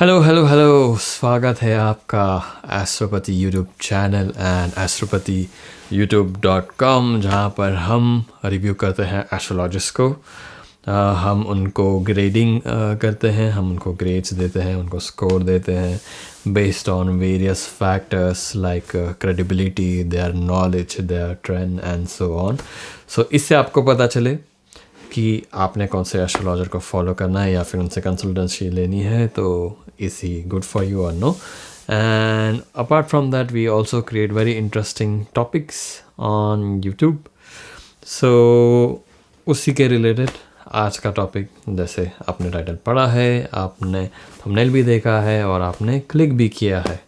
Hello hello hello, स्वागत है आपका एस्ट्रोपति यूट्यूब चैनल एंड astropathiyouTube.com, जहाँ पर हम रिव्यू करते हैं एस्ट्रोलॉजिस्ट को। हम उनको ग्रेडिंग करते हैं, हम उनको ग्रेड्स देते हैं, उनको स्कोर देते हैं based on various factors like credibility, their knowledge, their trend and so on. So इससे आपको पता चले कि आपने कौन से एस्ट्रोलॉजर को फॉलो करना है या फिर उनसे कंसल्टेंसी लेनी है, तो is he good for you or no. And apart from that we also create very interesting topics on YouTube. So उसी के रिलेटेड आज का टॉपिक, जैसे आपने टाइटल पढ़ा है, आपने थंबनेल भी देखा है और आपने क्लिक भी किया है,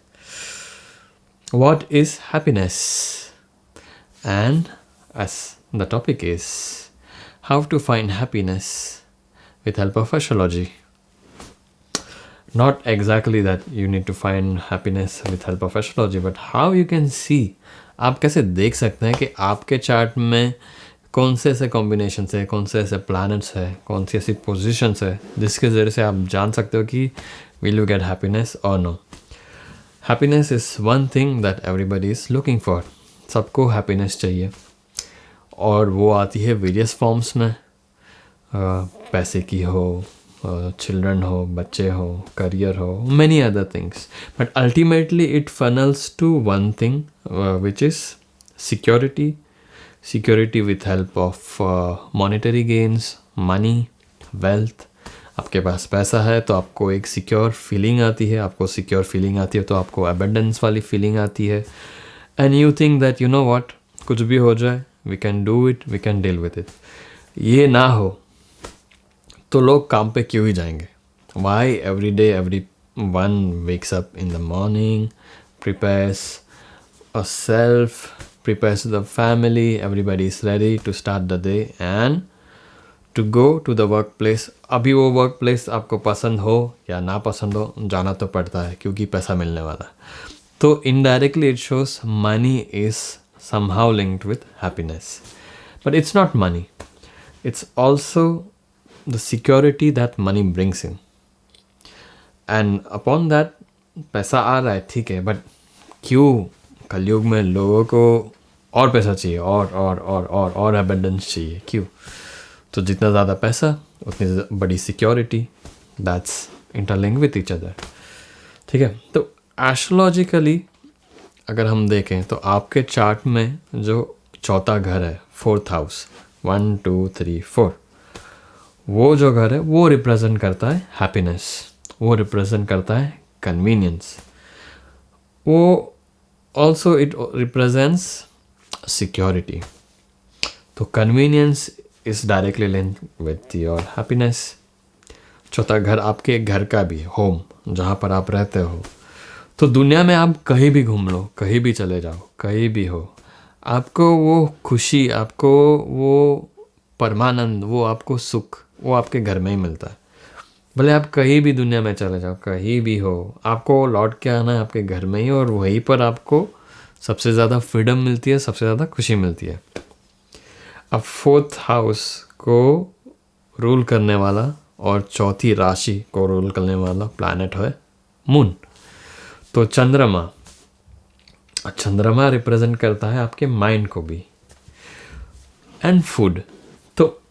what is happiness. And as the topic is how to find happiness with help of astrology. Not exactly that you need to find happiness with help of astrology, but how you can see, आप कैसे देख सकते हैं कि आपके chart में कौन से ऐसे कॉम्बिनेशन है, कौन से ऐसे प्लैनेट्स है, कौन सी ऐसी पोजिशंस है जिसके ज़रिए से आप जान सकते हो कि विल यू गेट हैप्पीनेस और no. Happiness is one thing that everybody is looking for. सबको हैप्पीनेस चाहिए और वो आती है वेरियस फॉर्म्स में, पैसे की हो, चिल्ड्रन हो, बच्चे हो, करियर हो, many other things, but ultimately it funnels to one thing which is security with help of monetary gains, money, wealth. आपके पास पैसा है तो आपको एक सिक्योर फीलिंग आती है, आपको सिक्योर फीलिंग आती है तो आपको अबेंडेंस वाली फीलिंग आती है, and you think that you know what, कुछ भी हो जाए we can do it, we can deal with it. ये ना हो तो लोग काम पे क्यों ही जाएंगे? Why every day every one wakes up in the morning, prepares a self, prepares the family, everybody is ready to start the day and to go to the work place. अभी वो वर्क प्लेस आपको पसंद हो या ना पसंद हो, जाना तो पड़ता है क्योंकि पैसा मिलने वाला है। तो indirectly it shows money is somehow linked with happiness. But it's not money. It's also the security that money brings in. And upon that, पैसा आ रहा है, ठीक है, बट क्यों कलयुग में लोगों को और पैसा चाहिए और अबंडेंस चाहिए, क्यों? तो जितना ज़्यादा पैसा उतनी बड़ी security, that's interlink with each other. ठीक है, तो एस्ट्रोलॉजिकली अगर हम देखें तो आपके चार्ट में जो चौथा घर है, 4th हाउस, 1 2 3 4, वो जो घर है वो रिप्रेजेंट करता है हैप्पीनेस, वो रिप्रेजेंट करता है कन्वीनियंस, वो ऑल्सो इट रिप्रेजेंट्स सिक्योरिटी। तो convenience is directly linked with your happiness. चौथा घर आपके घर का भी, होम, जहाँ पर आप रहते हो। तो दुनिया में आप कहीं भी घूम लो, कहीं भी चले जाओ, कहीं भी हो, आपको वो खुशी, आपको वो परमानंद, वो आपको सुख, वो आपके घर में ही मिलता है। भले आप कहीं भी दुनिया में चले जाओ, कहीं भी हो, आपको लौट के आना है आपके घर में ही, और वहीं पर आपको सबसे ज़्यादा फ्रीडम मिलती है, सबसे ज़्यादा खुशी मिलती है। अब 4th हाउस को रूल करने वाला और चौथी राशि को रूल करने वाला प्लैनेट है मून। तो चंद्रमा रिप्रेजेंट करता है आपके माइंड को भी, एंड फूड। तो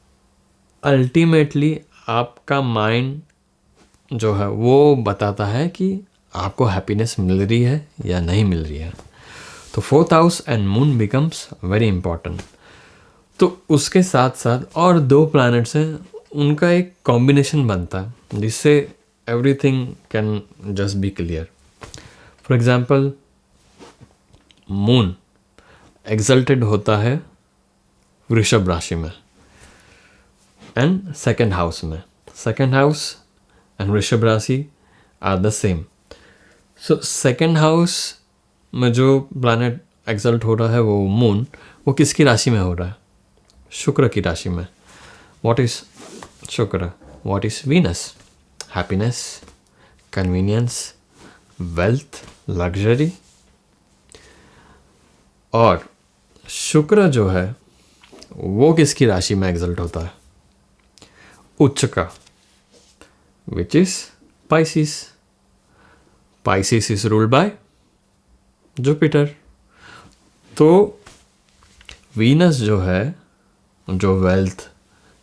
अल्टीमेटली आपका माइंड जो है वो बताता है कि आपको हैप्पीनेस मिल रही है या नहीं मिल रही है। तो 4th house and moon becomes very important. तो उसके साथ साथ और 2 प्लैनेट्स हैं, उनका एक कॉम्बिनेशन बनता है जिससे everything can just be clear. For example, moon exalted होता है वृषभ राशि में एंड 2nd हाउस में। 2nd हाउस एंड वृषभ राशि are the same. So 2nd house में जो प्लैनेट एक्सल्ट हो रहा है, वो मून, वो किसकी राशि में हो रहा है? शुक्र की राशि में। व्हाट इज शुक्र? What is Venus? Happiness, convenience, wealth, luxury. और शुक्र जो है वो किसकी राशि में एक्सल्ट होता है? उच्च का, which is Pisces. Pisces is ruled by Jupiter. तो वीनस जो है, जो वेल्थ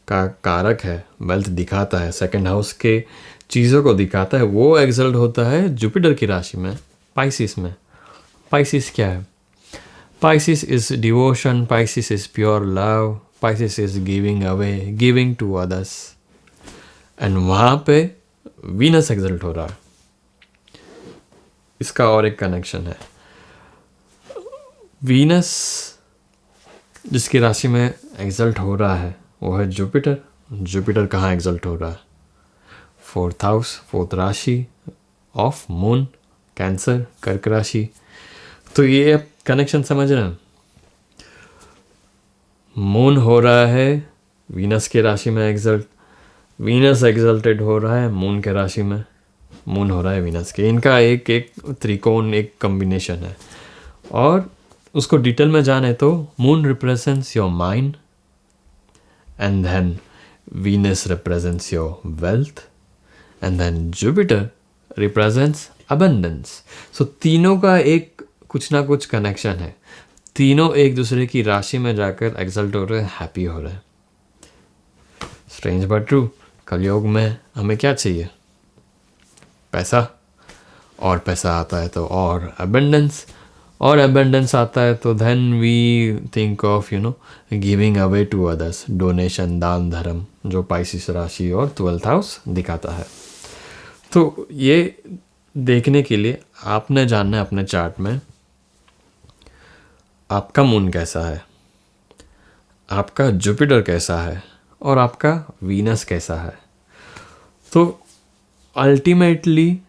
का कारक है, वेल्थ दिखाता है, सेकंड हाउस के चीज़ों को दिखाता है, वो एक्सल्ट होता है जुपिटर की राशि में, पाइसिस में. पाइसिस क्या है? Pisces is devotion, Pisces is pure love, Pisces is giving away, giving to others. And वहाँ पे वीनस एक्सल्ट हो रहा है. इसका और एक कनेक्शन है. वीनस जिसकी राशि में एक्सल्ट हो रहा है वो है जुपिटर. जुपिटर कहाँ एक्सल्ट हो रहा है? फोर्थ हाउस, फोर्थ राशि ऑफ मून, कैंसर, कर्क राशि. तो ये कनेक्शन समझ रहे हैं. मून हो रहा है वीनस के राशि में एक्सल्ट, वीनस एक्सल्टेड हो रहा है मून के राशि में, मून हो रहा है वीनस के. इनका एक एक त्रिकोण, एक कॉम्बिनेशन है. और उसको डिटेल में जाने तो moon represents your mind, and then Venus represents your wealth, and then Jupiter represents abundance. So तीनों का एक कुछ ना कुछ कनेक्शन है. तीनों एक दूसरे की राशि में जाकर एक्सल्ट हो रहे हैं, हैप्पी हो रहे हैं. Strange but true. कलयुग में हमें क्या चाहिए? पैसा. और पैसा आता है तो और अबंडेंस, और अबंडेंस आता है तो then we think of giving away to others, donation, दान धर्म, जो पाइसिस राशि और 12th हाउस दिखाता है. तो ये देखने के लिए आपने जानना है अपने चार्ट में आपका मून कैसा है, आपका जुपिटर कैसा है, और आपका वीनस कैसा है. तो अल्टीमेटली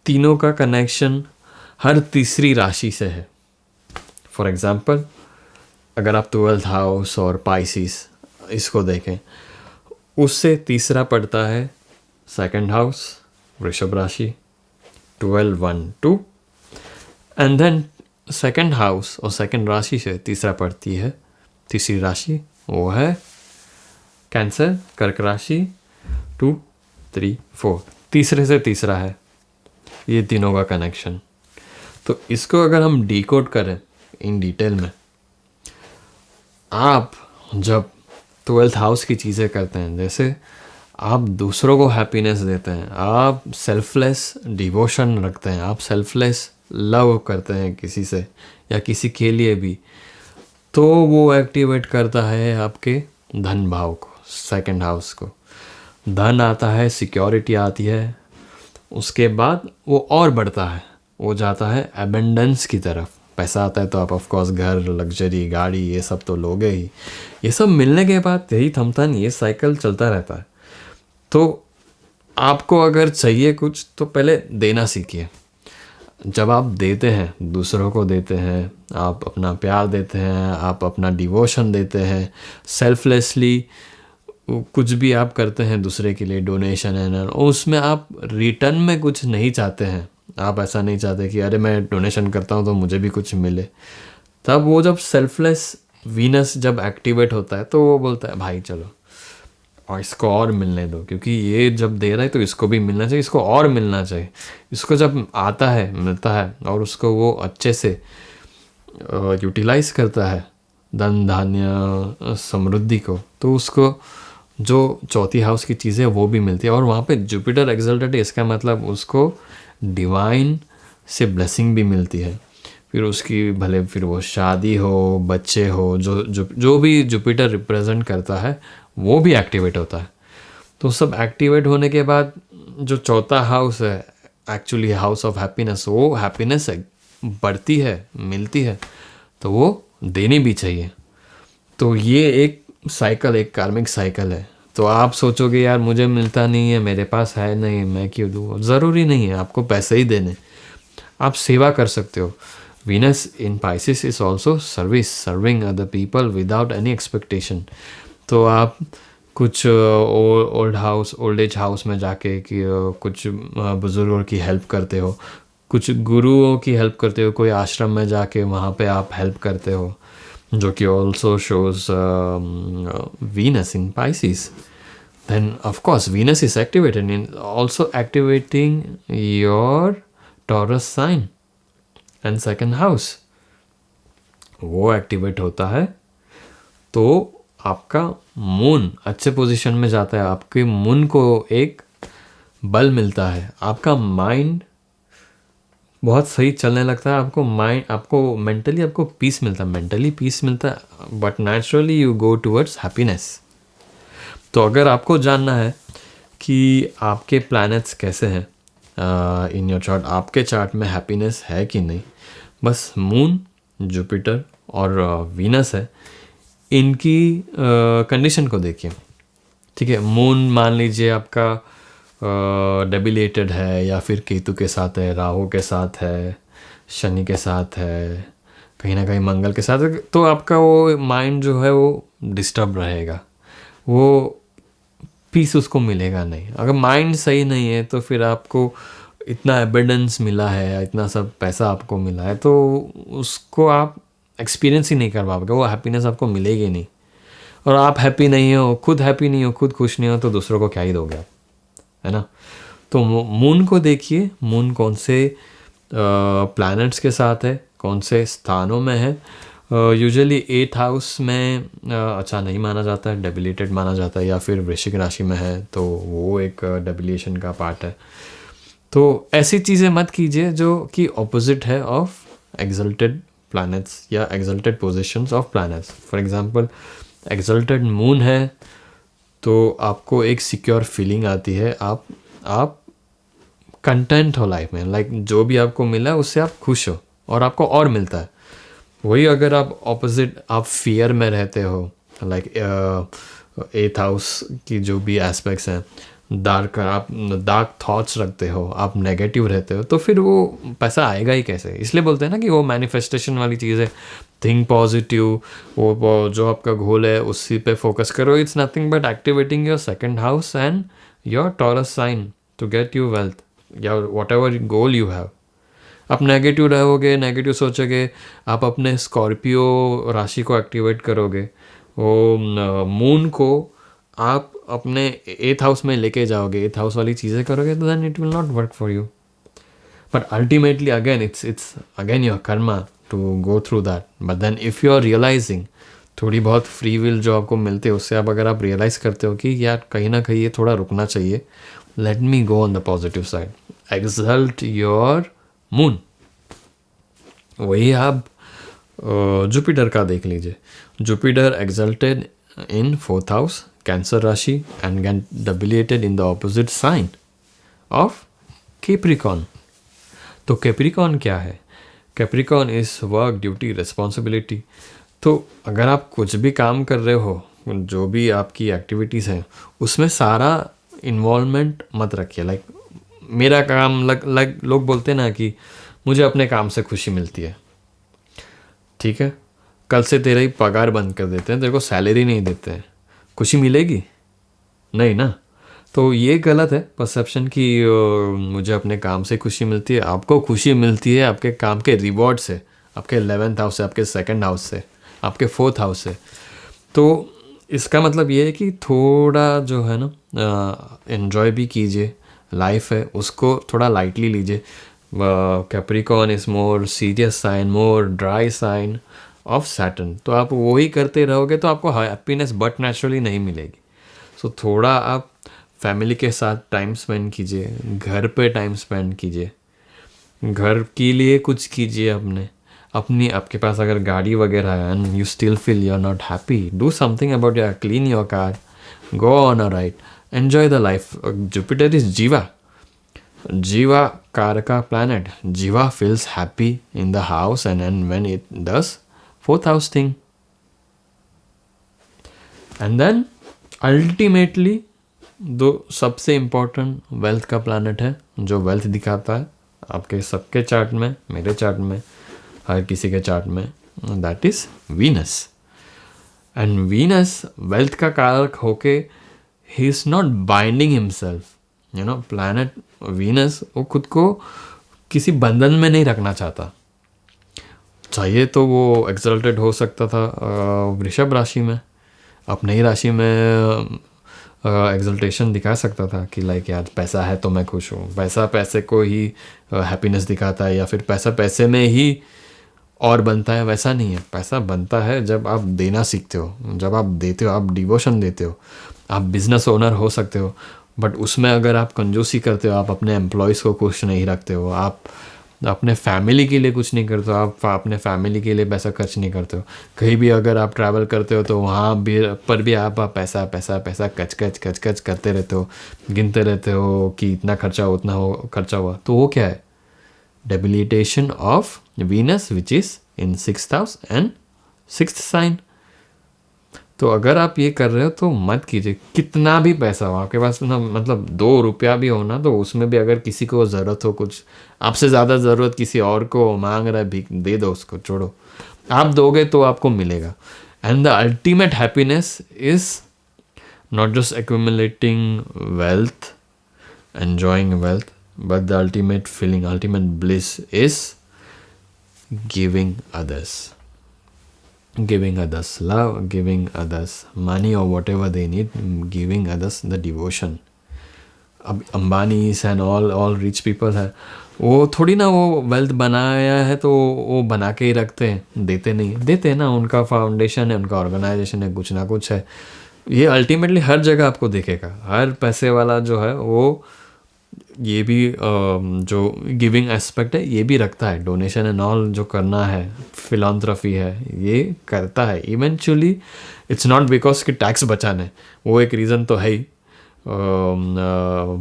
तीनों का कनेक्शन हर तीसरी राशि से है. फॉर एग्जाम्पल, अगर आप 12th हाउस और पाइसिस इसको देखें, उससे तीसरा पड़ता है सेकंड हाउस, वृषभ राशि, 12, 1, 2. एंड देन सेकंड हाउस और सेकंड राशि से तीसरा पड़ती है तीसरी राशि, वो है कैंसर, कर्क राशि, 2, 3, 4. तीसरे से तीसरा है ये तीनों का कनेक्शन. तो इसको अगर हम डिकोड करें इन डिटेल में, आप जब 12th हाउस की चीज़ें करते हैं, जैसे आप दूसरों को हैप्पीनेस देते हैं, आप सेल्फलेस डिवोशन रखते हैं, आप सेल्फलेस लव करते हैं किसी से या किसी के लिए भी, तो वो एक्टिवेट करता है आपके धन भाव को, सेकंड हाउस को. धन आता है, सिक्योरिटी आती है, उसके बाद वो और बढ़ता है, वो जाता है एबंडेंस की तरफ. पैसा आता है तो आप ऑफकोर्स घर, लग्जरी, गाड़ी, ये सब तो लोगे ही. ये सब मिलने के बाद यही थमता नहीं, ये साइकिल चलता रहता है. तो आपको अगर चाहिए कुछ तो पहले देना सीखिए. जब आप देते हैं, दूसरों को देते हैं, आप अपना प्यार देते हैं, आप अपना डिवोशन देते हैं, सेल्फलेसली कुछ भी आप करते हैं दूसरे के लिए, डोनेशन है, उसमें आप रिटर्न में कुछ नहीं चाहते हैं. आप ऐसा नहीं चाहते कि अरे मैं डोनेशन करता हूँ तो मुझे भी कुछ मिले. तब वो जब सेल्फलेस वीनस जब एक्टिवेट होता है तो वो बोलता है भाई चलो और इसको और मिलने दो, क्योंकि ये जब दे रहा है तो इसको भी मिलना चाहिए, इसको और मिलना चाहिए. इसको जब आता है, मिलता है, और उसको वो अच्छे से यूटिलाइज करता है धन, धान्य, समृद्धि को, तो उसको जो चौथी हाउस की चीज़ें वो भी मिलती है. और वहाँ पे जुपिटर एक्सल्टेड है, इसका मतलब उसको डिवाइन से ब्लेसिंग भी मिलती है. फिर उसकी भले फिर वो शादी हो, बच्चे हो, जो भी जुपिटर रिप्रेजेंट करता है वो भी एक्टिवेट होता है. तो सब एक्टिवेट होने के बाद जो चौथा हाउस है, एक्चुअली हाउस ऑफ हैप्पीनेस, वो हैप्पीनेस बढ़ती है, मिलती है, तो वो देनी भी चाहिए. तो ये एक साइकिल, एक कार्मिक साइकिल है. तो आप सोचोगे यार मुझे मिलता नहीं है, मेरे पास है नहीं, मैं क्यों दूँ? ज़रूरी नहीं है आपको पैसे ही देने, आप सेवा कर सकते हो. Venus in Pisces is also service, serving other people without any expectation. तो आप कुछ ओल्ड एज हाउस में जाके कि कुछ बुज़ुर्गों की हेल्प करते हो, कुछ गुरुओं की हेल्प करते हो, कोई आश्रम में जाके वहाँ पे आप हेल्प करते हो, जो कि also shows Venus in Pisces. Then of course Venus is activated in also activating your Taurus sign and second house, वो एक्टिवेट होता है तो आपका मून अच्छे पोजीशन में जाता है, आपके मून को एक बल मिलता है, आपका माइंड बहुत सही चलने लगता है, आपको मेंटली आपको पीस मिलता है, but naturally you go towards happiness. तो अगर आपको जानना है कि आपके प्लैनेट्स कैसे हैं इन योर चार्ट, आपके चार्ट में हैप्पीनेस है कि नहीं, बस मून, जुपिटर और वीनस है, इनकी कंडीशन को देखिए। ठीक है, मून मान लीजिए आपका डेबिलेटेड है या फिर केतु के साथ है, राहु के साथ है, शनि के साथ है, कहीं ना कहीं मंगल के साथ है, तो आपका वो माइंड जो है वो डिस्टर्ब रहेगा, वो पीस उसको मिलेगा नहीं। अगर माइंड सही नहीं है तो फिर आपको इतना एबंडेंस मिला है, इतना सब पैसा आपको मिला है, तो उसको आप एक्सपीरियंस ही नहीं कर पाओगे, वो हैप्पीनेस आपको मिलेगी नहीं। और आप हैप्पी नहीं हो, खुद हैप्पी नहीं हो, खुद खुश नहीं हो, तो दूसरों को क्या ही दोगे आप, है ना। तो मून को देखिए, मून कौन से प्लैनेट्स के साथ है, कौन से स्थानों में है। यूजुअली 8th हाउस में अच्छा नहीं माना जाता है, डेबिलेटेड माना जाता है, या फिर वृश्चिक राशि में है तो वो एक डेबिलेशन का पार्ट है। तो ऐसी चीज़ें मत कीजिए जो कि ऑपोजिट है ऑफ एक्सल्टेड प्लैनेट्स या exalted positions of planets. For example exalted moon है तो आपको एक सिक्योर फीलिंग आती है, आप कंटेंट हो लाइफ में, लाइक जो भी आपको मिला है उससे आप खुश हो और आपको और मिलता है। वही अगर आप ऑपोजिट, आप फियर में रहते हो, लाइक 8th हाउस की जो भी एस्पेक्ट्स हैं, डार्क थॉट्स रखते हो, आप नेगेटिव रहते हो, तो फिर वो पैसा आएगा ही कैसे। इसलिए बोलते हैं ना कि वो मैनिफेस्टेशन वाली चीज़ है, थिंक पॉजिटिव, वो जो आपका गोल है उसी पे फोकस करो। It's nothing but activating your second house and your Taurus sign to get you wealth या whatever goal you have. आप नेगेटिव रहोगे, नेगेटिव सोचोगे, आप अपने स्कॉर्पियो राशि को एक्टिवेट करोगे, वो मून को आप अपने 8th हाउस में लेके जाओगे, 8th हाउस वाली चीज़ें करोगे, तो then it will not work for you. But ultimately again it's again your karma to go through that. But then if you are realizing, थोड़ी बहुत फ्री विल जो आपको मिलते हैं उससे अगर आप रियलाइज़ करते हो कि यार कहीं ना कहीं ये थोड़ा रुकना चाहिए, let me go on the positive side, exalt your moon. वही आप जुपिटर का देख लीजिए, Jupiter exalted in 4th house Cancer राशि and get debilitated in the opposite sign of Capricorn. तो कैप्रिकॉर्न क्या है? Capricorn is work, duty, responsibility. तो अगर आप कुछ भी काम कर रहे हो, जो भी आपकी एक्टिविटीज़ हैं, उसमें सारा इन्वॉल्वमेंट मत रखिए। लाइक मेरा काम, लाइक लोग बोलते हैं ना कि मुझे अपने काम से खुशी मिलती है, ठीक है, कल से तेरा ही पगार बंद कर देते हैं, तेरे को सैलरी नहीं देते हैं, खुशी मिलेगी नहीं ना। तो ये गलत है परसेप्शन कि मुझे अपने काम से खुशी मिलती है। आपको खुशी मिलती है आपके काम के रिवॉर्ड से, आपके 11th हाउस से, आपके 2nd हाउस से, आपके 4th हाउस से। तो इसका मतलब ये है कि थोड़ा जो है ना एन्जॉय भी कीजिए, लाइफ है उसको थोड़ा लाइटली लीजिए। Capricorn is more serious sign, more dry sign of Saturn. तो आप वही करते रहोगे तो आपको हैप्पीनेस बट नेचुरली नहीं मिलेगी। सो थोड़ा आप फैमिली के साथ टाइम स्पेंड कीजिए, घर पे टाइम स्पेंड कीजिए, घर के लिए कुछ कीजिए अपनी आपके पास अगर गाड़ी वगैरह है and you still feel you are not happy, do something about your, clean your car, go on a ride, enjoy the life. Jupiter is जीवा कारका planet. Jiva feels happy in the house and when it does 4th house thing. And then ultimately दो सबसे important wealth का planet है जो wealth दिखाता है आपके सबके चार्ट में, मेरे चार्ट में, हर किसी के चार्ट में, that is Venus. And Venus wealth का कारक होके he is not binding himself, you know, planet Venus वो खुद को किसी बंधन में नहीं रखना चाहता। चाहिए तो वो एक्सल्टेड हो सकता था वृषभ राशि में, अपनी राशि में एक्सल्टेशन दिखा सकता था कि लाइक यार पैसा है तो मैं खुश हूँ, पैसा पैसे को ही हैप्पीनेस दिखाता है, या फिर पैसा पैसे में ही और बनता है। वैसा नहीं है, पैसा बनता है जब आप देना सीखते हो, जब आप देते हो, आप डिवोशन देते हो। आप बिजनेस ओनर हो सकते हो, बट उसमें अगर आप कंजूसी करते हो, आप अपने एम्प्लॉयज़ को खुश नहीं रखते हो, आप अपने फैमिली के लिए कुछ नहीं करते हो, आप अपने फैमिली के लिए पैसा खर्च नहीं करते हो, कहीं भी अगर आप ट्रैवल करते हो तो वहाँ भी पर भी आप पैसा पैसा पैसा कच कच कच कच करते रहते हो, गिनते रहते हो कि इतना खर्चा उतना हो खर्चा हुआ, तो वो क्या है? debilitation of Venus which is in 6th house and 6th sign। तो अगर आप ये कर रहे हो तो मत कीजिए, कितना भी पैसा हो आपके पास ना, मतलब 2 रुपया भी हो ना, तो उसमें भी अगर किसी को ज़रूरत हो, कुछ आपसे ज़्यादा ज़रूरत किसी और को मांग रहा है, भीख दे दो उसको, छोड़ो। आप दोगे तो आपको मिलेगा। And the ultimate happiness is not just accumulating wealth, enjoying wealth, but the ultimate feeling, ultimate bliss is giving others love, giving others money or whatever they need, giving others the devotion। अब Ambanis and all rich people है, वो थोड़ी ना वो wealth बनाया है तो वो बना के ही रखते हैं, देते नहीं, देते हैं ना, उनका फाउंडेशन है, उनका ऑर्गेनाइजेशन है, कुछ ना कुछ है। ये अल्टीमेटली हर जगह आपको दिखेगा, हर पैसे वाला जो है वो ये भी जो गिविंग एस्पेक्ट है ये भी रखता है, डोनेशन एंड ऑल जो करना है, फिलॉन्थ्रफी है, ये करता है इवेंचुअली। इट्स नॉट बिकॉज कि टैक्स बचाने, वो एक रीज़न तो है ही,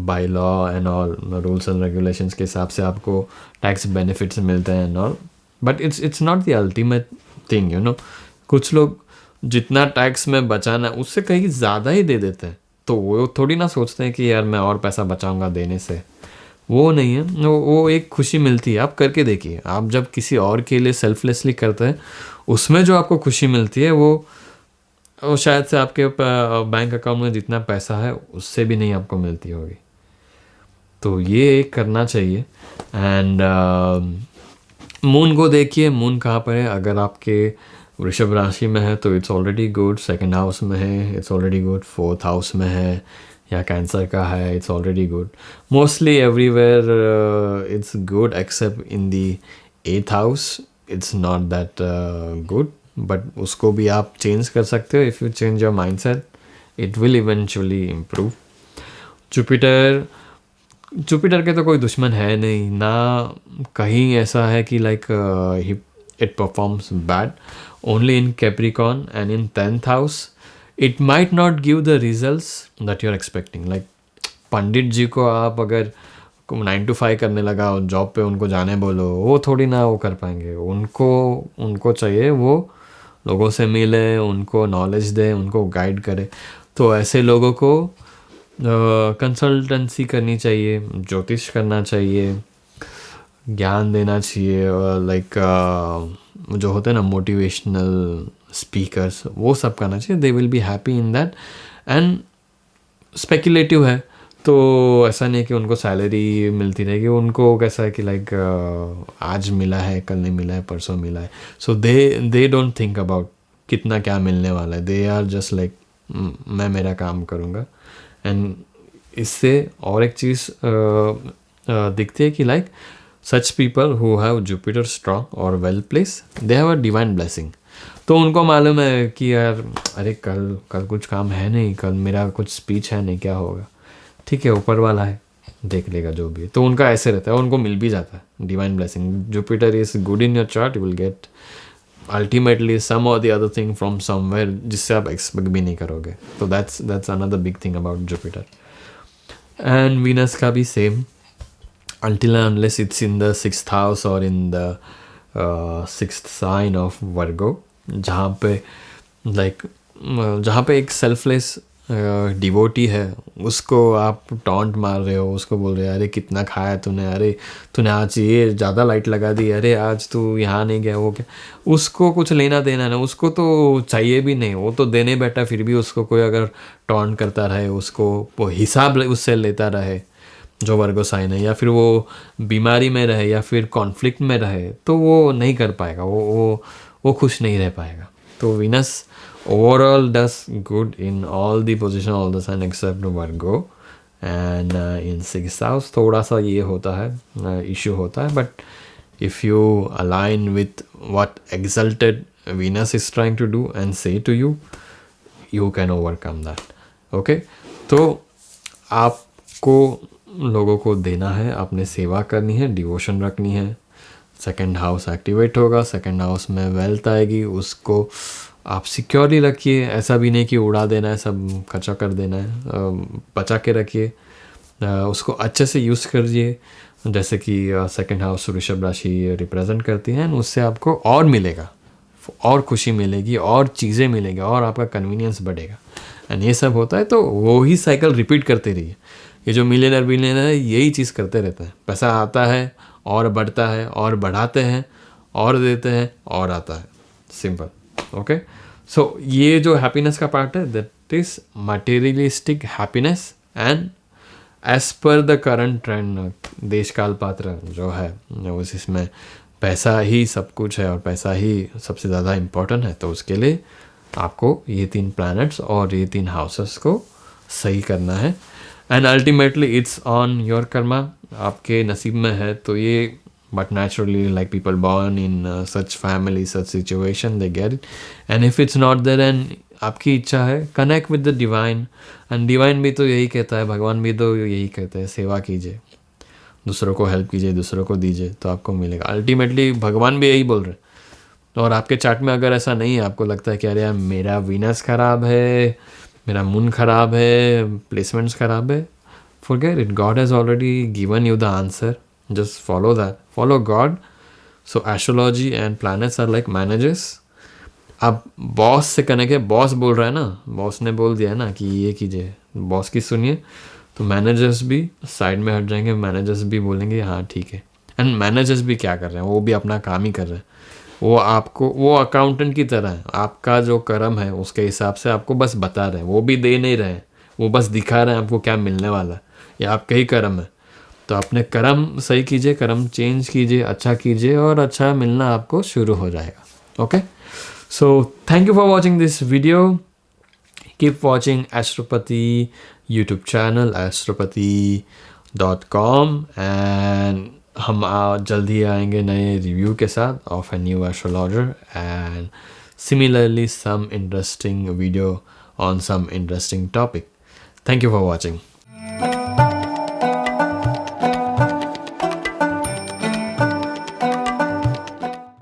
by law and all rules and regulations के हिसाब से आपको टैक्स बेनिफिट्स मिलते हैं and all, but it's not the ultimate thing, you know. कुछ लोग जितना टैक्स में बचाना है उससे कहीं ज़्यादा ही दे देते हैं, तो वो थोड़ी ना सोचते हैं कि यार मैं और पैसा बचाऊंगा देने से, वो नहीं है। वो एक खुशी मिलती है, आप करके देखिए। आप जब किसी और के लिए सेल्फलेसली करते हैं, उसमें जो आपको खुशी मिलती है वो शायद से आपके बैंक अकाउंट में जितना पैसा है उससे भी नहीं आपको मिलती होगी। तो ये करना चाहिए। एंड मून को देखिए, मून कहाँ पर है। अगर आपके वृषभ राशि में है तो it's already good, second house में है it's already good, fourth house में है या कैंसर का है it's already good. Mostly everywhere it's good except in the eighth house it's not that good, but उसको भी आप चेंज कर सकते हो। If you change your mindset it will eventually improve. Jupiter के तो कोई दुश्मन है नहीं ना, कहीं ऐसा है कि like it performs bad only in Capricorn and in 10th house it might not give the results that you're expecting। like पंडित जी को आप अगर 9 to 5 करने लगा जॉब पे उनको जाने बोलो, वो थोड़ी ना वो कर पाएंगे। उनको चाहिए वो लोगों से मिले, उनको नॉलेज दे, उनको गाइड करे। तो ऐसे लोगों को कंसल्टेंसी करनी चाहिए, ज्योतिष करना चाहिए, ज्ञान देना चाहिए, और लाइक जो होते हैं ना मोटिवेशनल स्पीकर्स, वो सब करना चाहिए। They will be happy in that. And speculative है तो ऐसा नहीं कि उनको सैलरी मिलती रहेगी, उनको कैसा है कि लाइक आज मिला है, कल नहीं मिला है, परसों मिला है। सो दे डोंट थिंक अबाउट कितना क्या मिलने वाला है। दे आर जस्ट लाइक मैं मेरा काम करूँगा। एंड इससे और एक चीज़ दिखती है कि like such people who have Jupiter strong or well placed they have a divine blessing। तो उनको मालूम है कि यार अरे कल कुछ काम है नहीं, कल मेरा कुछ स्पीच है नहीं, क्या होगा, ठीक है ऊपर वाला है देख लेगा जो भी है। तो उनका ऐसे रहता है, उनको मिल भी जाता है divine blessing. Jupiter is good in your chart, you will get ultimately some और the other thing from somewhere जिससे आप एक्सपेक्ट भी नहीं करोगे। तो that's another big thing about Jupiter. And Venus का भी same, until and unless it's in the 6th house or in the 6th sign of Virgo, जहाँ पे एक सेल्फलेस डिवोटी है, उसको आप टॉन्ट मार रहे हो, उसको बोल रहे हो अरे कितना खाया तूने, अरे तूने आज ये ज़्यादा लाइट लगा दी, अरे आज तू यहाँ नहीं गया, वो क्या, उसको कुछ लेना देना ना, उसको तो चाहिए भी नहीं, वो तो देने बैठा फिर भी उसको कोई अगर टॉन्ट करता रहे, उसको वो हिसाब उससे लेता रहे जो वर्गो साइन है, या फिर वो बीमारी में रहे या फिर कॉन्फ्लिक्ट में रहे, तो वो नहीं कर पाएगा, वो खुश नहीं रह पाएगा। तो Venus overall does good in all the position, all the sign except Virgo. And in 6th house थोड़ा सा ये होता है, इशू होता है, but if you align with what exalted Venus is trying to do and say to you, you can overcome that. Okay, तो आपको लोगों को देना है, आपने सेवा करनी है, डिवोशन रखनी है. 2nd हाउस एक्टिवेट होगा, 2nd हाउस में वेल्थ आएगी, उसको आप सिक्योरली रखिए. ऐसा भी नहीं कि उड़ा देना है, सब खर्चा कर देना है, बचा के रखिए, उसको अच्छे से यूज़ करिए. जैसे कि 2nd हाउस वृषभ राशि रिप्रेजेंट करती है, उससे आपको और मिलेगा, और खुशी मिलेगी, और चीज़ें मिलेगी, और आपका कन्वीनियंस बढ़ेगा. एंड ये सब होता है तो वो ही साइकिल रिपीट करते रहिए. ये जो मिलियनर है यही चीज़ करते रहता है. पैसा आता है और बढ़ता है, और बढ़ाते हैं, और देते हैं, और आता है. सिंपल. ओके, सो ये जो हैप्पीनेस का पार्ट है, that is materialistic happiness. And as per the current trend, देश काल पात्र जो है उस इसमें पैसा ही सब कुछ है, और पैसा ही सबसे ज़्यादा इम्पोर्टेंट है. तो उसके लिए आपको ये 3 प्लैनेट्स और ये 3 हाउसेस को सही करना है. And ultimately it's on your Karma, आपके नसीब में है तो ये. But naturally, like people born in such family, such situation, they get it. And if it's not there, and आपकी इच्छा है, connect with the divine. And divine भी तो यही कहता है, भगवान भी तो यही कहते हैं, सेवा कीजिए, दूसरों को हेल्प कीजिए, दूसरों को दीजिए, तो आपको मिलेगा. अल्टीमेटली भगवान भी यही बोल रहे हैं. और आपके चार्ट में अगर ऐसा नहीं है, आपको लगता है कि अरे यार मेरा वीनस खराब है, मेरा मून खराब है, प्लेसमेंट्स खराब है, forget it. God has already given you the answer. Just follow that. Follow God. So astrology and planets are like managers. आप बॉस से कनेक्ट है, बॉस बोल रहा है ना, बॉस ने बोल दिया है ना कि ये कीजिए, बॉस की सुनिए. तो मैनेजर्स भी साइड में हट जाएंगे, मैनेजर्स भी बोलेंगे हाँ ठीक है. एंड मैनेजर्स भी क्या कर रहे हैं, वो भी अपना काम ही कर रहे हैं. वो आपको, वो अकाउंटेंट की तरह है, आपका जो कर्म है उसके हिसाब से आपको बस बता रहे हैं. वो भी दे नहीं रहे हैं, वो बस दिखा रहे हैं आपको क्या मिलने वाला है. ये आपका ही कर्म है. तो अपने कर्म सही कीजिए, कर्म चेंज कीजिए, अच्छा कीजिए, और अच्छा मिलना आपको शुरू हो जाएगा. Okay, so thank you for watching this video. Keep watching Astropathy YouTube channel, astropathy.com. And हम जल्दी आएंगे नए रिव्यू के साथ of a new astrologer, and similarly some interesting video on some interesting topic. Thank you for watching.